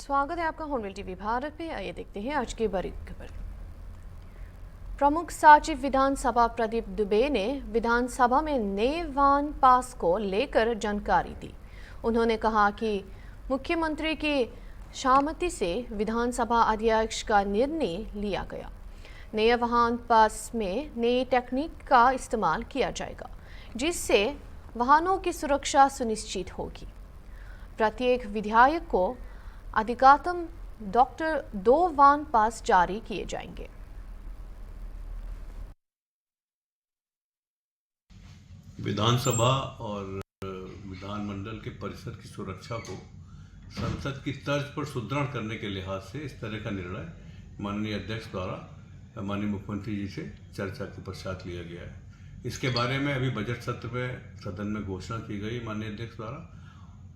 स्वागत है आपका हॉर्नबिल टीवी भारत पे। आइए देखते हैं आज की बड़ी खबर। प्रमुख सचिव विधानसभा प्रदीप दुबे ने विधानसभा में नए वाहन पास को लेकर जानकारी दी। उन्होंने कहा कि मुख्यमंत्री की सहमति से विधानसभा अध्यक्ष का निर्णय लिया गया। नए वाहन पास में नई टेक्निक का इस्तेमाल किया जाएगा, जिससे वाहनों की सुरक्षा सुनिश्चित होगी। प्रत्येक विधायक को अधिकतम दो वाहन पास जारी किए जाएंगे। विधानसभा और विधानमंडल के परिसर की सुरक्षा को संसद की तर्ज पर सुदृढ़ करने के लिहाज से इस तरह का निर्णय माननीय अध्यक्ष द्वारा माननीय मुख्यमंत्री जी से चर्चा के पश्चात लिया गया है। इसके बारे में अभी बजट सत्र में सदन में घोषणा की गई माननीय अध्यक्ष द्वारा,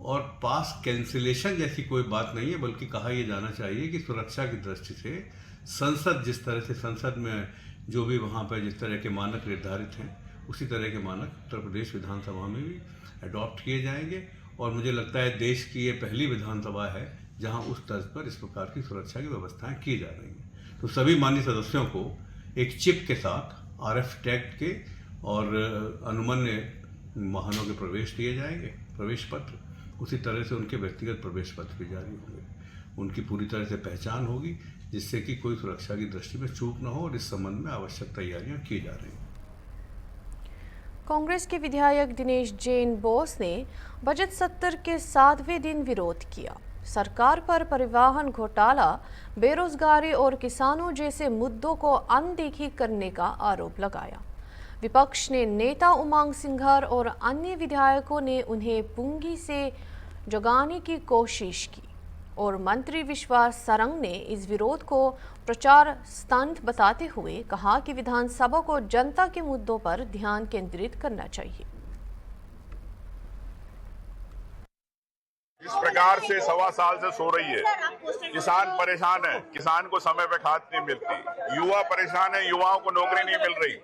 और पास कैंसिलेशन जैसी कोई बात नहीं है, बल्कि कहा यह जाना चाहिए कि सुरक्षा की दृष्टि से संसद जिस तरह से संसद में जो भी वहाँ पर जिस तरह के मानक निर्धारित हैं उसी तरह के मानक उत्तर प्रदेश विधानसभा में भी अडॉप्ट किए जाएंगे। और मुझे लगता है देश की ये पहली विधानसभा है जहाँ उस तर्ज पर इस प्रकार की सुरक्षा की व्यवस्थाएं की जा रही हैं। तो सभी माननीय सदस्यों को एक चिप के साथ RF टैग के और अनुमन्य वाहनों के प्रवेश दिए जाएंगे, प्रवेश पत्र। उसी तरह से उनके व्यक्तिगत प्रवेश पत्र भी जारी होंगे। उनकी पूरी तरह से पहचान होगी, जिससे कि कोई सुरक्षा की दृष्टि में चूक न हो, और इस संबंध में आवश्यक तैयारियां की जा रही हैं। कांग्रेस के विधायक दिनेश जैन बोस ने बजट सत्र के 7वें दिन विरोध किया। सरकार पर परिवहन घोटाला, बेरोजगारी और किसानों जैसे मुद्दों को अनदेखी करने का आरोप लगाया। विपक्ष ने नेता उमंग सिंघार और अन्य विधायकों ने उन्हें पुंगी से जगाने की कोशिश की, और मंत्री विश्वास सरंग ने इस विरोध को प्रचार स्टंट बताते हुए कहा कि विधानसभा को जनता के मुद्दों पर ध्यान केंद्रित करना चाहिए। इस प्रकार से 1.25 साल से सो रही है। किसान परेशान है, किसान को समय पे खाद नहीं मिलती। युवा परेशान है, युवाओं को नौकरी नहीं मिल रही।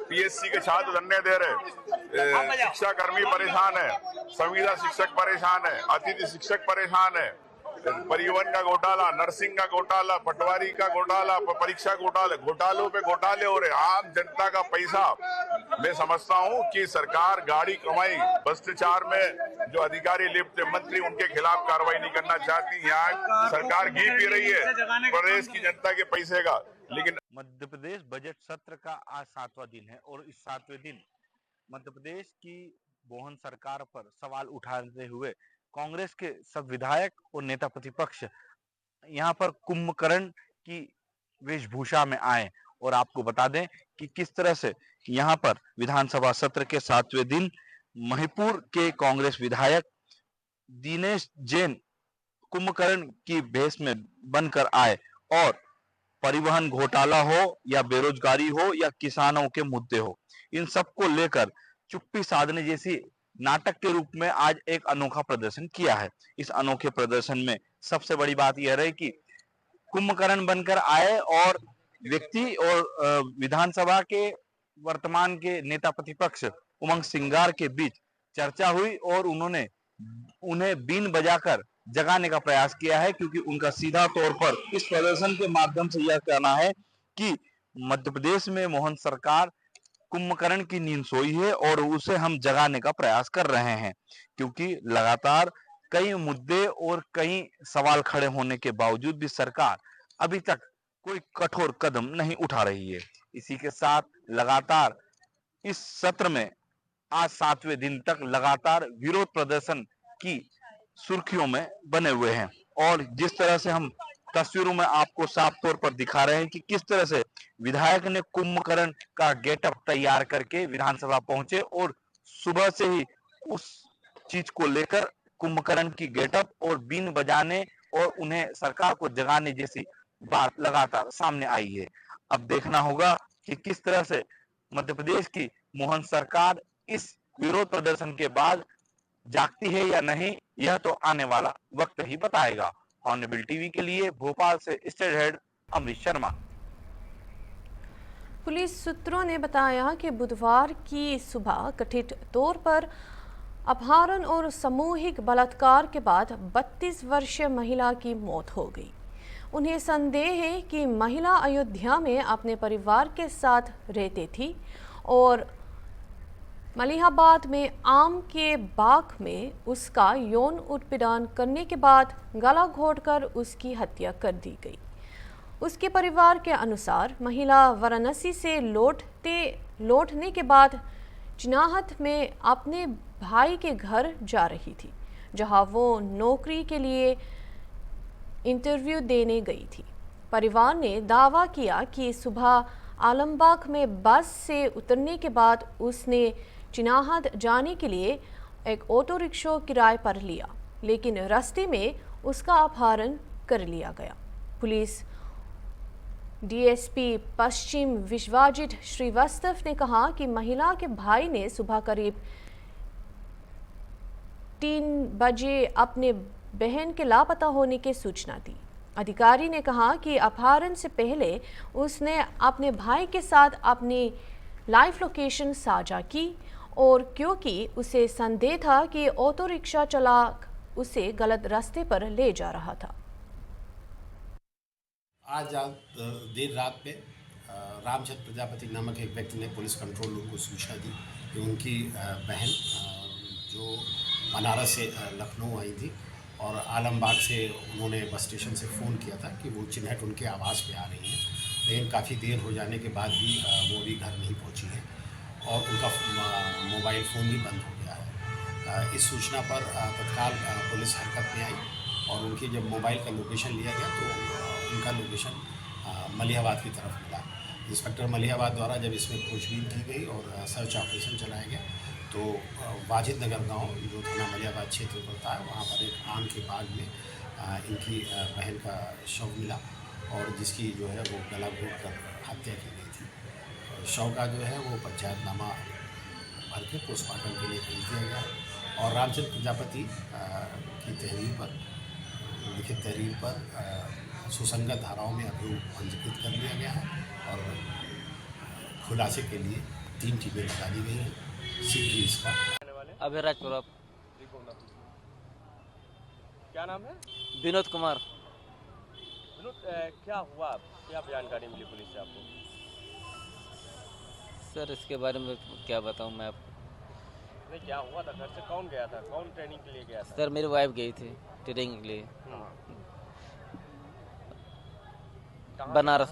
PSC के छात्र धरने दे रहे। शिक्षा कर्मी परेशान है, संविदा शिक्षक परेशान है, अतिथि शिक्षक परेशान है। परिवहन का घोटाला, नर्सिंग का घोटाला, पटवारी का घोटाला, परीक्षा घोटाले, घोटालों पे घोटाले हो रहे। आम जनता का पैसा, मैं समझता हूं कि सरकार गाड़ी कमाई, भ्रष्टाचार में जो अधिकारी लिप्त है, मंत्री, उनके खिलाफ कार्रवाई नहीं करना चाहती। यहाँ सरकार घी पी रही है प्रदेश की जनता के पैसे का। लेकिन मध्य प्रदेश बजट सत्र का आज 7वां दिन है, और इस 7वें दिन मध्य प्रदेश की मोहन सरकार पर सवाल उठाते हुए कांग्रेस के सब विधायक और नेता प्रतिपक्ष यहाँ पर कुंभकर्ण की वेशभूषा में आए। और आपको बता दें कि किस तरह से यहाँ पर विधानसभा सत्र के 7वें दिन महिपुर के कांग्रेस विधायक दिनेश जैन कुंभकर्ण की भेष में बनकर आए, और परिवहन घोटाला हो या बेरोजगारी हो या किसानों के मुद्दे हो, इन सबको लेकर चुप्पी साधने जैसी नाटक के रूप में आज एक अनोखा प्रदर्शन किया है। इस अनोखे प्रदर्शन में सबसे बड़ी बात यह रही कि कुंभकर्ण बनकर आए और व्यक्ति और विधानसभा के वर्तमान के नेता प्रतिपक्ष उमंग सिंघार के बीच चर्चा हुई, और उन्होंने उन्हें बीन बजाकर जगाने का प्रयास किया है, क्योंकि उनका सीधा तौर पर इस प्रदर्शन के माध्यम से यह कहना है कि मध्य प्रदेश में मोहन सरकार कुंभकर्ण की नींद सोई है और उसे हम जगाने का प्रयास कर रहे हैं, क्योंकि लगातार कई मुद्दे और कई सवाल खड़े होने के बावजूद भी सरकार अभी तक कोई कठोर कदम नहीं उठा रही है। इसी के साथ लगातार इस सत्र में आज 7वें दिन तक लगातार विरोध प्रदर्शन की सुर्खियों में बने हुए हैं, और जिस तरह से हम तस्वीरों में आपको साफ तौर पर दिखा रहे हैं कि किस तरह से विधायक ने कुंभकर्ण का गेटअप तैयार करके विधानसभा पहुंचे, और सुबह से ही उस चीज को लेकर कुंभकर्ण की गेटअप और बीन बजाने और उन्हें सरकार को जगाने जैसी बात लगातार सामने आई है। अब देखना होगा कि किस तरह से मध्य प्रदेश की मोहन सरकार इस विरोध प्रदर्शन के बाद जागती है या नहीं, यह तो आने वाला वक्त ही बताएगा। हॉर्नबिल टीवी के लिए भोपाल से state head Amrish Sharma. Police सूत्रों ने बताया कि बुधवार की सुबह कथित तौर पर अपहरण और सामूहिक बलात्कार के बाद 32 वर्षीय महिला की मौत हो गई। उन्हें संदेह है कि महिला अयोध्या में अपने परिवार के साथ रहती थी और मलिहाबाद में आम के बाग में उसका यौन उत्पीड़न करने के बाद गला घोंटकर उसकी हत्या कर दी गई। उसके परिवार के अनुसार महिला वाराणसी से लौटने के बाद चिनाहत में अपने भाई के घर जा रही थी, जहां वो नौकरी के लिए इंटरव्यू देने गई थी। परिवार ने दावा किया कि सुबह आलमबाग में बस से उतरने के बाद उसने चिनाहत जाने के लिए एक ऑटो रिक्शा किराए पर लिया, लेकिन रास्ते में उसका अपहरण कर लिया गया। पुलिस डीएसपी पश्चिम विश्वजीत श्रीवास्तव ने कहा कि महिला के भाई ने सुबह करीब 3 बजे अपने बहन के लापता होने की सूचना दी। अधिकारी ने कहा कि अपहरण से पहले उसने अपने भाई के साथ अपनी लाइव लोकेशन साझा की और क्योंकि उसे संदेह था कि ऑटो रिक्शा चालक उसे गलत रास्ते पर ले जा रहा था। आज देर रात में रामचंद्र प्रजापति नामक एक व्यक्ति ने पुलिस कंट्रोल रूम को सूचना दी कि उनकी बहन जो बनारस से लखनऊ आई थी और आलमबाग से उन्होंने बस स्टेशन से फ़ोन किया था कि वो चिन्हट उनके आवास पे आ रही हैं, लेकिन काफ़ी देर हो जाने के बाद भी वो अभी घर नहीं पहुंची है और उनका मोबाइल फ़ोन भी बंद हो गया है। इस सूचना पर तत्काल पुलिस हरकत में आई और उनकी जब मोबाइल का लोकेशन लिया गया तो उनका लोकेशन मलिहाबाद की तरफ मिला। इंस्पेक्टर मलिहाबाद द्वारा जब इसमें खोजबीन की गई और सर्च ऑपरेशन चलाया गया तो वाजिद नगर गांव जो थाना मलिहाबाद क्षेत्र पड़ता है वहाँ पर एक आम के बाग में इनकी बहन का शव मिला और जिसकी जो है वो गला घोंट कर हत्या की गई थी। शव का जो है वो पंचायतनामा भर के पोस्टमार्टम के लिए भेज दिया गया और रामचंद्र प्रजापति की तहरीर पर लिखित तहरीर पर सुसंगत धाराओं में अभियोग पंजीकृत कर लिया गया है और खुलासे के लिए 3 टीमें लगा दी गई हैं। शीघ्र ही इसका अभिराजपुर। क्या नाम है? विनोद कुमार। विनोद, क्या हुआ, क्या जानकारी मिली पुलिस से आपको? सर इसके बारे में क्या बताऊं मैं आपको। नहीं, क्या हुआ था? घर से कौन गया था? कौन ट्रेनिंग के लिए गया था? सर मेरी वाइफ गई थी ट्रेनिंग के लिए बनारस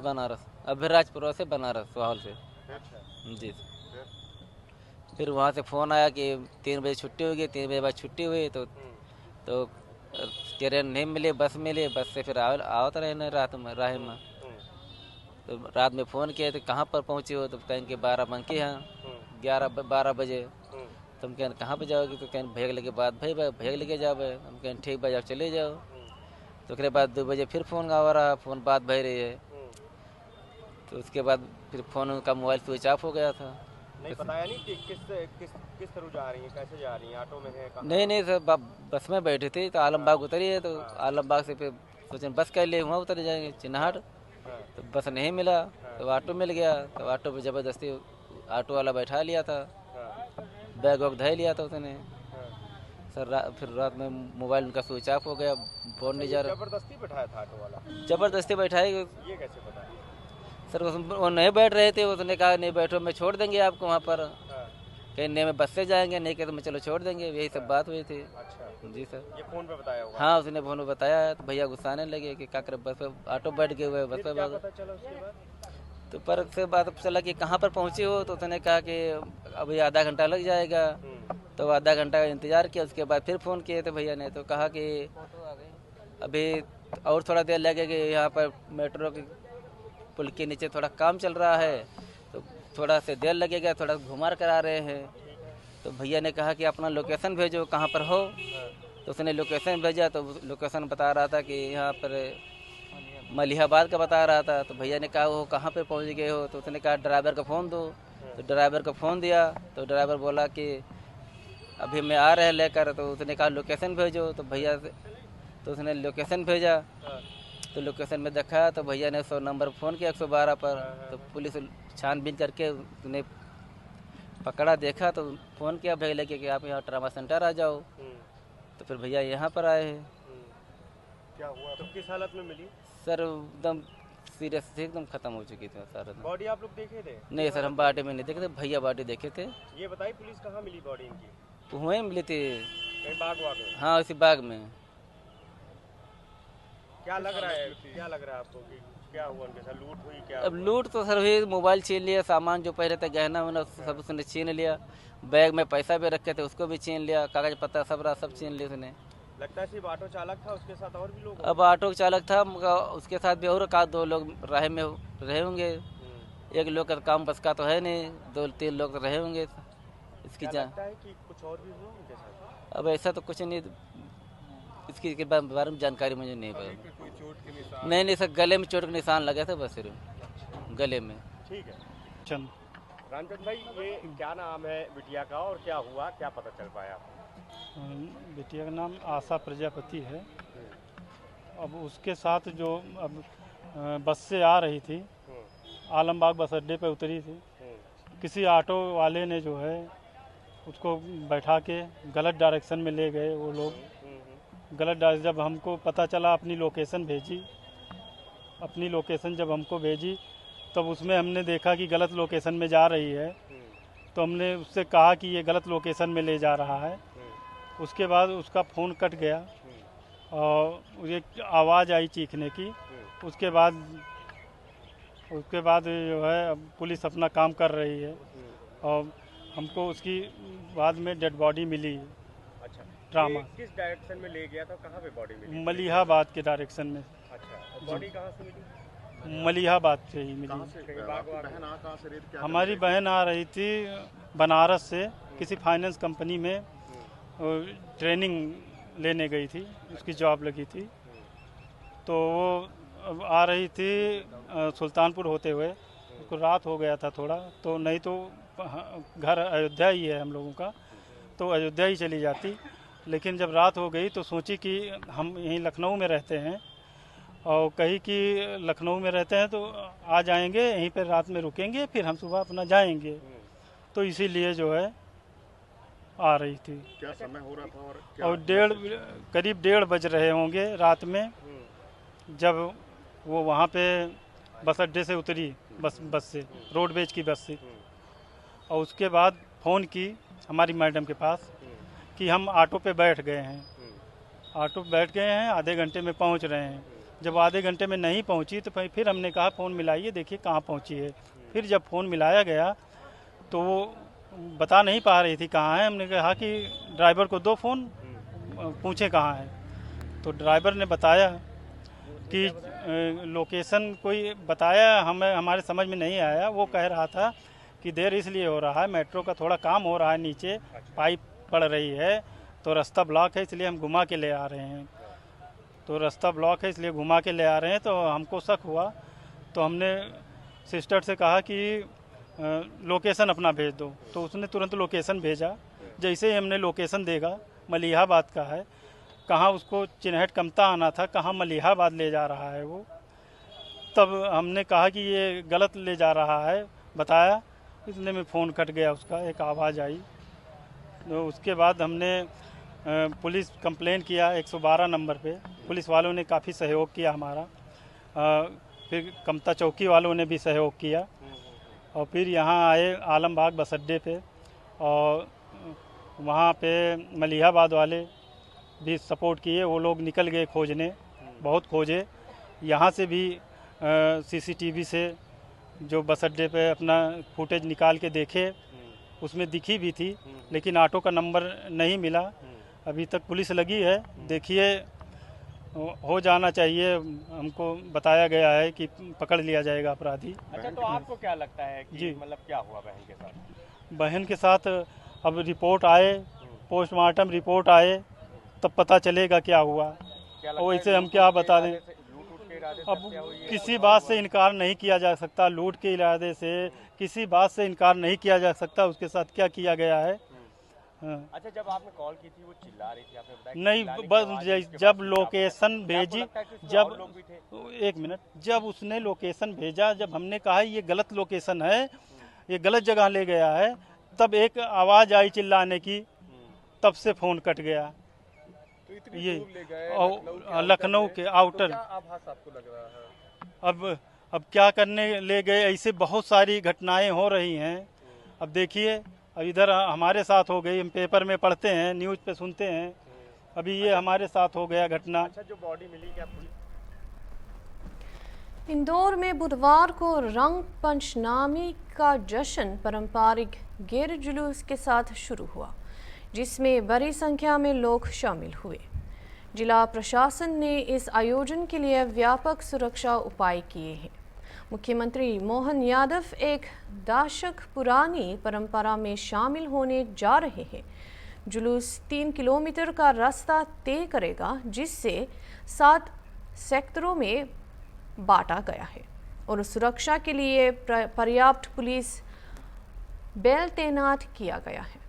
अभिराजपुर से बनारस सुहाल से। अच्छा। जी। फिर वहाँ से फ़ोन आया कि 3 बजे छुट्टी होगी। 3 बजे बाद छुट्टी हुई तो ट्रेन नहीं मिले, बस मिले। बस से फिर आवत रहे रात में राह में। तो रात में फ़ोन किया तो कहाँ पर पहुँचे हो? तो कहें कि 12 यहाँ 11-12 बजे। तो हम कहें कहाँ पर जाओगे? तो कहें भेग लेके बाद भेग लेके जाओ। हम कहें ठीक भाई आप चले जाओ। तो उसके बाद 2 बजे फिर फ़ोन आ रहा, फ़ोन बात भई रही है। तो उसके बाद फिर फ़ोन का मोबाइल स्विच ऑफ हो गया था। नहीं बताया नहीं कि किस तरह जा रही है, कैसे जा रही है, ऑटो में है? नहीं सर बस में बैठे थे तो आलमबाग उतरी है। तो आलमबाग से फिर सोचे बस कर लिए, वहाँ उतर जाएंगे चिन्हाट। तो बस नहीं मिला तो ऑटो मिल गया। तो ऑटो पे ज़बरदस्ती ऑटो वाला बैठा लिया था, बैग वैग धै लिया था उसने। सर फिर रात में मोबाइल उनका स्विच ऑफ हो गया, फोन नहीं जा रहा। जबरदस्ती बैठाया था ऑटो वाला? जबरदस्ती बैठाए। ये कैसे पता? सर वो नहीं बैठ रहे थे। उसने कहा नहीं बैठो, मैं छोड़ देंगे आपको वहाँ पर। कहीं नहीं मैं बस से जाएंगे, नहीं कहते मैं चलो छोड़ देंगे। यही सब बात हुई थी। अच्छा। जी सर। ये फोन पे बताया होगा? हाँ उसने फोन में बताया। तो भैया गुस्साने लगे कि क्या करे, बस पे ऑटो बैठ गए हुए, बस पे क्या पता चला उसके बाद? तो पर से बात चला कि कहाँ पर पहुँचे हो? तो उसने कहा कि अभी आधा घंटा लग जाएगा। तो आधा घंटा का इंतज़ार किया। उसके बाद फिर फ़ोन किए थे भैया ने। तो कहा कि अभी और थोड़ा देर लगेगा, यहाँ पर मेट्रो के पुल के नीचे थोड़ा काम चल रहा है तो थोड़ा से देर लगेगा, थोड़ा घुमार करा रहे हैं। तो भैया ने कहा कि अपना लोकेशन भेजो कहाँ पर हो। तो उसने लोकेशन भेजा तो लोकेशन बता रहा था कि यहाँ पर मलिहाबाद का बता रहा था। तो भैया ने कहा वो कहाँ पे पहुँच गए हो? तो उसने कहा ड्राइवर का फ़ोन दो। तो ड्राइवर को फ़ोन दिया तो ड्राइवर बोला कि अभी मैं आ रहे लेकर। तो उसने कहा लोकेशन भेजो। तो भैया तो उसने लोकेशन भेजा। तो लोकेशन में देखा तो भैया ने 100 नंबर फ़ोन किया 112 पर। तो पुलिस छानबीन करके उसने पकड़ा, देखा तो फ़ोन किया भैया लेके कि आप यहाँ ट्रामा सेंटर आ जाओ। तो फिर भैया यहाँ पर आए हैं। क्या हुआ तो किस हालत में मिली? सर एकदम सीरियस थी, एकदम ख़त्म हो चुकी थी सर। बॉडी आप लोग देखे थे? नहीं सर, हम बाटे में नहीं देखे थे, भैया बाटे देखे थे। ये बताइए पुलिस कहाँ मिली बॉडी इनकी? वहीं मिली थी। कहीं बाग वाग में? हाँ, उसी बाग में। क्या लग रहा है आपको कि क्या हुआ उनके साथ? लूट हुई क्या? अब लूट तो सर हुई, मोबाइल छीन लिया, सामान जो पहले थे गहना वहना सब उसने छीन लिया, बैग में पैसा भी रखे थे उसको भी छीन लिया, कागज पत्तर सब रहा, सब छीन लिया उसने। लगता है सिर्फ ऑटो चालक था, उसके साथ और भी लोग? अब ऑटो चालक था, मगर उसके साथ भी और का 2 लोग राह में रहे होंगे। एक लोग का काम बस का तो है नहीं, 2-3 लोग रहे होंगे इसकी जान। लगता है कि कुछ और भी हुआ उनके साथ? अब ऐसा तो कुछ नहीं, इसके बारे में जानकारी मुझे नहीं पता। नहीं सर, गले में चोट के निशान लगे थे बस, सिर्फ गले में। ठीक है चंद। रामचंद भाई, ये क्या नाम है बिटिया का और क्या हुआ, क्या पता चल पाया? बिटिया का नाम आशा प्रजापति है। अब उसके साथ जो अब बस से आ रही थी, आलमबाग बस अड्डे पे उतरी थी, किसी ऑटो वाले ने जो है उसको बैठा के गलत डायरेक्शन में ले गए। वो लोग गलत डायरेक्शन, जब हमको पता चला अपनी लोकेशन जब हमको भेजी तब उसमें हमने देखा कि गलत लोकेशन में जा रही है, तो हमने उससे कहा कि ये गलत लोकेशन में ले जा रहा है। उसके बाद उसका फ़ोन कट गया और एक आवाज़ आई चीखने की। उसके बाद जो है अब पुलिस अपना काम कर रही है और हमको उसकी बाद में डेड बॉडी मिली। अच्छा, ट्रामा किस डायरेक्शन में ले गया था? कहाँ पे बॉडी मिली? मलिहाबाद के डायरेक्शन में। अच्छा, बॉडी कहाँ से मिली? मलिहाबाद से ही मिली। हमारी बहन आ रही थी बनारस से, किसी फाइनेंस कंपनी में ट्रेनिंग लेने गई थी, उसकी जॉब लगी थी। तो वो आ रही थी सुल्तानपुर होते हुए, उसको रात हो गया था थोड़ा, तो नहीं तो घर अयोध्या ही है हम लोगों का, तो अयोध्या ही चली जाती। लेकिन जब रात हो गई तो सोची कि हम यहीं लखनऊ में रहते हैं और कही कि लखनऊ में रहते हैं तो आ जाएंगे, यहीं पर रात में रुकेंगे, फिर हम सुबह अपना जाएंगे। तो इसीलिए जो है आ रही थी। क्या समय हो रहा था और करीब 1:30 बज रहे होंगे रात में, जब वो वहाँ पे बस अड्डे से उतरी, बस से, रोडवेज की बस से। और उसके बाद फ़ोन की हमारी मैडम के पास कि हम ऑटो पे बैठ गए हैं, आधे घंटे में पहुँच रहे हैं। जब आधे घंटे में नहीं पहुँची तो फिर हमने कहा फ़ोन मिलाइए, देखिए कहाँ पहुँची है। फिर जब फ़ोन मिलाया गया तो वो बता नहीं पा रही थी कहाँ है। हमने कहा कि ड्राइवर को दो फ़ोन, पूछे कहाँ है। तो ड्राइवर ने बताया कि लोकेशन कोई बताया, हमारे समझ में नहीं आया। वो कह रहा था कि देर इसलिए हो रहा है, मेट्रो का थोड़ा काम हो रहा है, नीचे पाइप पड़ रही है तो रास्ता ब्लॉक है, इसलिए हम घुमा के ले आ रहे हैं। तो रास्ता ब्लॉक है इसलिए घुमा के ले आ रहे हैं। तो हमको शक हुआ, तो हमने सिस्टर से कहा कि लोकेशन अपना भेज दो। तो उसने तुरंत लोकेशन भेजा। जैसे ही हमने लोकेशन देखा, मलिहाबाद का है, कहाँ उसको चिन्हट कमता आना था, कहाँ मलिहाबाद ले जा रहा है वो। तब हमने कहा कि ये गलत ले जा रहा है, बताया। इतने में फ़ोन कट गया उसका, एक आवाज़ आई। तो उसके बाद हमने पुलिस कंप्लेन किया 112 नंबर पे। पुलिस वालों ने काफ़ी सहयोग किया हमारा। फिर कमता चौकी वालों ने भी सहयोग किया और फिर यहाँ आए आलमबाग बस अड्डे पे, और वहाँ पे मलिहाबाद वाले भी सपोर्ट किए। वो लोग निकल गए खोजने, बहुत खोजे। यहाँ से भी सीसीटीवी से जो बस अड्डे पे अपना फुटेज निकाल के देखे, उसमें दिखी भी थी, लेकिन ऑटो का नंबर नहीं मिला। अभी तक पुलिस लगी है, देखिए हो जाना चाहिए। हमको बताया गया है कि पकड़ लिया जाएगा अपराधी। अच्छा, तो आपको क्या लगता है कि मतलब क्या हुआ बहन के साथ? बहन के साथ अब रिपोर्ट आए, पोस्टमार्टम रिपोर्ट आए, तब पता चलेगा क्या हुआ। और इसे हम क्या बता दें, अब किसी बात से इनकार नहीं किया जा सकता। लूट के इरादे से किसी बात से इनकार नहीं किया जा सकता। उसके साथ क्या किया गया है। अच्छा, जब आपने कॉल की थी वो चिल्ला रही थी, आपने बताया नहीं, बस जब लोकेशन भेजी, एक मिनट, जब उसने लोकेशन भेजा, जब हमने कहा ये गलत लोकेशन है, ये गलत जगह ले गया है, तब एक आवाज़ आई चिल्लाने की, तब से फ़ोन कट गया। तो इतनी ये दूर ले गए और लखनऊ के आउटर। तो क्या आभास आपको लग रहा है? अब क्या करने ले गए, ऐसे बहुत सारी घटनाएं हो रही हैं। अब देखिए, अब इधर हमारे साथ हो गई, हम पेपर में पढ़ते हैं, न्यूज़ पे सुनते हैं, अभी ये हमारे साथ हो गया घटना। अच्छा, जो बॉडी मिली क्या पुलिस? इंदौर में बुधवार को रंग पंचनामी का जश्न पारंपरिक गेर जुलूस के साथ शुरू हुआ, जिसमें बड़ी संख्या में लोग शामिल हुए। जिला प्रशासन ने इस आयोजन के लिए व्यापक सुरक्षा उपाय किए हैं। मुख्यमंत्री मोहन यादव एक दशक पुरानी परंपरा में शामिल होने जा रहे हैं। जुलूस 3 किलोमीटर का रास्ता तय करेगा, जिससे 7 सेक्टरों में बांटा गया है और सुरक्षा के लिए पर्याप्त पुलिस बल तैनात किया गया है।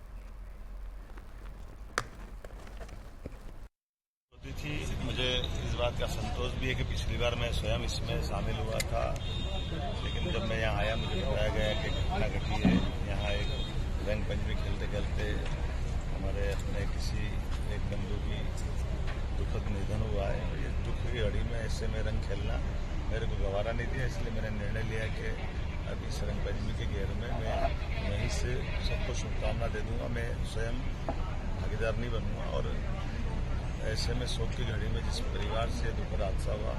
मुझे इस बात का संतोष भी है कि पिछली बार मैं स्वयं इसमें शामिल हुआ था, लेकिन जब मैं यहाँ आया मुझे बताया गया कि घटना घटी है। यहाँ एक रंग पंचमी खेलते खेलते हमारे अपने किसी एक बंधु की दुखद निधन हुआ है। ये दुख की घड़ी में ऐसे में रंग खेलना मेरे को गवारा नहीं दिया, इसलिए मैंने निर्णय लिया कि अब इस रंग पंचमी के घेर में मैं वहीं से सबको शुभकामना दे दूंगा, मैं स्वयं भागीदार नहीं बनूंगा। और ऐसे में शोक की घड़ी में जिस परिवार से दुखद हादसा हुआ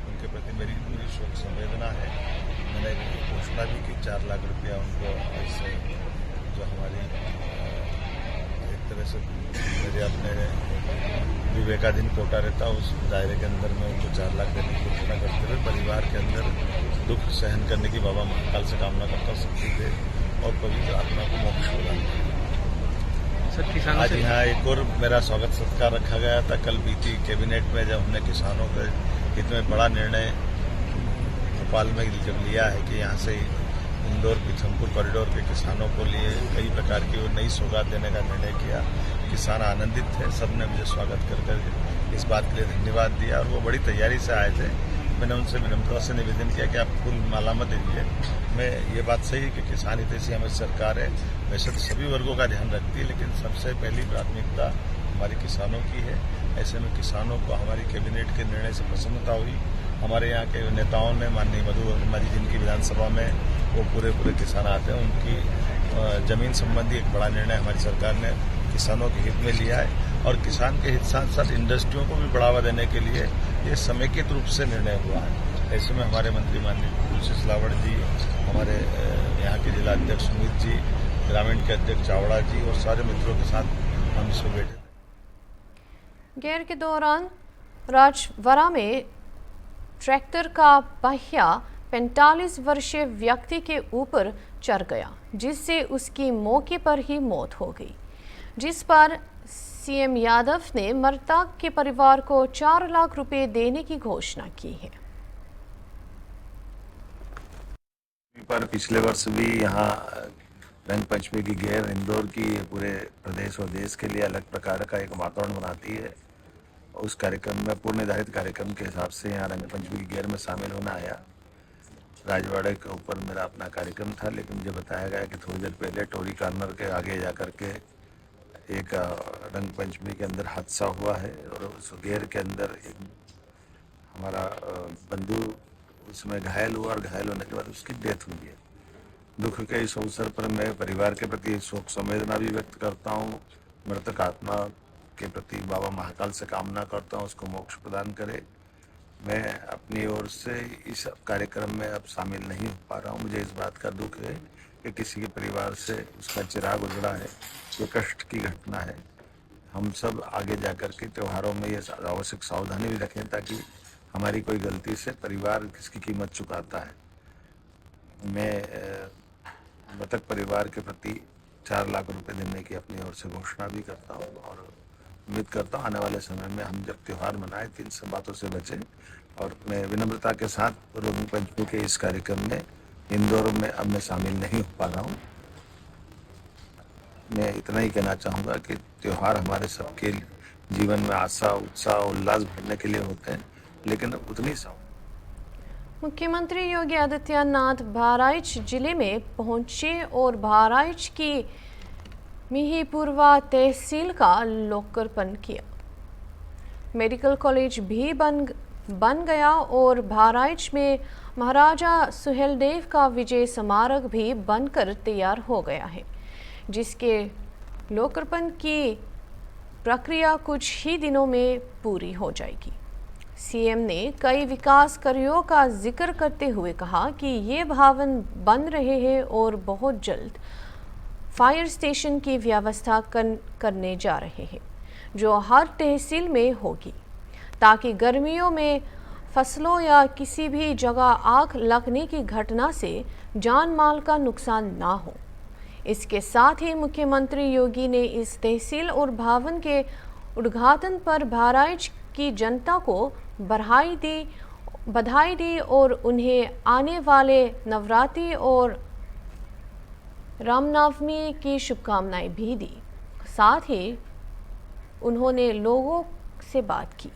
उनके प्रति मेरी पूरी शोक संवेदना है। मैंने घोषणा भी की 4 लाख रुपया उनको ऐसे जो हमारी एक तरह से मेरे अपने विवेकाधीन कोटा रहता उस दायरे के अंदर में उनको 4 लाख देने की घोषणा करते हुए परिवार के अंदर दुख सहन करने की बाबा महाकाल से कामना करता शक्ति दे और पवित्र आत्मा को मोक्ष प्रदान करे। आज यहाँ एक और मेरा स्वागत सत्कार रखा गया था। कल बीती कैबिनेट में जब हमने किसानों के हित में बड़ा निर्णय भोपाल में जब लिया है कि यहाँ से इंदौर पीथमपुर कॉरिडोर के किसानों को लिए कई प्रकार की वो नई सौगात देने का निर्णय किया। किसान आनंदित थे, सबने मुझे स्वागत कर इस बात के लिए धन्यवाद दिया और वो बड़ी तैयारी से आए थे। मैंने उनसे विनम्रता से निवेदन किया कि आप फूल माला मत दीजिए। मैं ये बात सही है कि किसान हितैषी हमारी सरकार है, वैसे तो सभी वर्गों का ध्यान रखती है, लेकिन सबसे पहली प्राथमिकता हमारी किसानों की है। ऐसे में किसानों को हमारी कैबिनेट के निर्णय से प्रसन्नता हुई। हमारे यहाँ के नेताओं ने, माननीय मधु वर्मा जी जिनकी विधानसभा में वो पूरे किसान आते हैं, उनकी जमीन संबंधी एक बड़ा निर्णय हमारी सरकार ने किसानों के हित में लिया है और किसान के हित साथ साथ इंडस्ट्रियों को भी बढ़ावा देने के लिए ये समेकित रूप से निर्णय हुआ है। ऐसे में हमारे मंत्री माननीय तुलसी सिलावट जी, हमारे यहाँ के जिला अध्यक्ष सुमित जी, ग्रामीण के अध्यक्ष चावड़ा जी और सारे मित्रों के साथ हम इसमें बैठे थे। घेर के दौरान राजवरा में ट्रैक्टर का पहिया 45 वर्षीय व्यक्ति के ऊपर चढ़ गया, जिससे उसकी मौके पर ही मौत हो गई, जिस पर सीएम यादव ने मृतक के परिवार को 4 लाख रुपए देने की घोषणा की है। पर पिछले वर्ष भी यहाँ रंग पंचमी की घेर इंदौर की पूरे प्रदेश और देश के लिए अलग प्रकार का एक वातावरण बनाती है। उस कार्यक्रम में पूर्ण निर्धारित कार्यक्रम के हिसाब से यहाँ रंग पंचमी की घेर में शामिल होना आया। राजवाड़े के ऊपर मेरा अपना कार्यक्रम था, लेकिन मुझे बताया गया कि थोड़ी देर पहले टोरी कार्नर के आगे जाकर के एक रंग पंचमी के अंदर हादसा हुआ है और उस घेर के अंदर एक हमारा बंधु उसमें घायल हुआ और घायल होने के बाद उसकी डेथ हुई है। दुख के इस अवसर पर मैं परिवार के प्रति शोक संवेदना भी व्यक्त करता हूँ। मृतक आत्मा के प्रति बाबा महाकाल से कामना करता हूँ उसको मोक्ष प्रदान करे। मैं अपनी ओर से इस कार्यक्रम में अब शामिल नहीं हो पा रहा हूँ। मुझे इस बात का दुख है कि किसी के परिवार से उसका चिराग उजड़ा है। ये कष्ट की घटना है। हम सब आगे जाकर के त्योहारों में ये आवश्यक सावधानी भी रखें ताकि हमारी कोई गलती से परिवार किसकी कीमत चुकाता है। मैं मृतक परिवार के प्रति 4 लाख रुपए देने की अपनी ओर से घोषणा भी करता हूँ और उम्मीद करता हूँ आने वाले समय में हम जब त्यौहार मनाएं तो इन सब बातों से बचें। और मैं विनम्रता के साथ रंग पंचमी के इस कार्यक्रम में इंदौर में अब मैं शामिल नहीं हो पा रहा हूँ। मैं इतना ही कहना चाहूँगा कि त्यौहार हमारे सबके जीवन में आशा, उत्साह, उल्लास भरने के लिए होते हैं, लेकिन उतनी मुख्यमंत्री योगी आदित्यनाथ बहराइच जिले में पहुंचे और बहराइच की मिहीपुरवा तहसील का लोकार्पण किया। मेडिकल कॉलेज भी बन गया और बहराइच में महाराजा सुहेलदेव का विजय स्मारक भी बनकर तैयार हो गया है, जिसके लोकार्पण की प्रक्रिया कुछ ही दिनों में पूरी हो जाएगी। सीएम ने कई विकास कार्यों का जिक्र करते हुए कहा कि ये भवन बन रहे हैं और बहुत जल्द फायर स्टेशन की व्यवस्था करने जा रहे हैं, जो हर तहसील में होगी, ताकि गर्मियों में फसलों या किसी भी जगह आग लगने की घटना से जान माल का नुकसान ना हो। इसके साथ ही मुख्यमंत्री योगी ने इस तहसील और भवन के उद्घाटन पर बहराइच की जनता को बधाई दी और उन्हें आने वाले नवरात्रि और रामनवमी की शुभकामनाएं भी दी। साथ ही उन्होंने लोगों से बात की।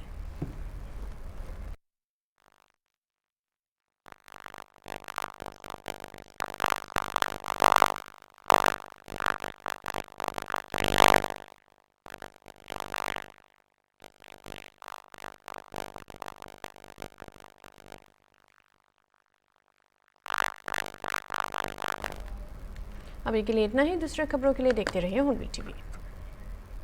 अभी के लिए इतना ही। दूसरे खबरों के लिए देखते रहिए हुनवी टीवी।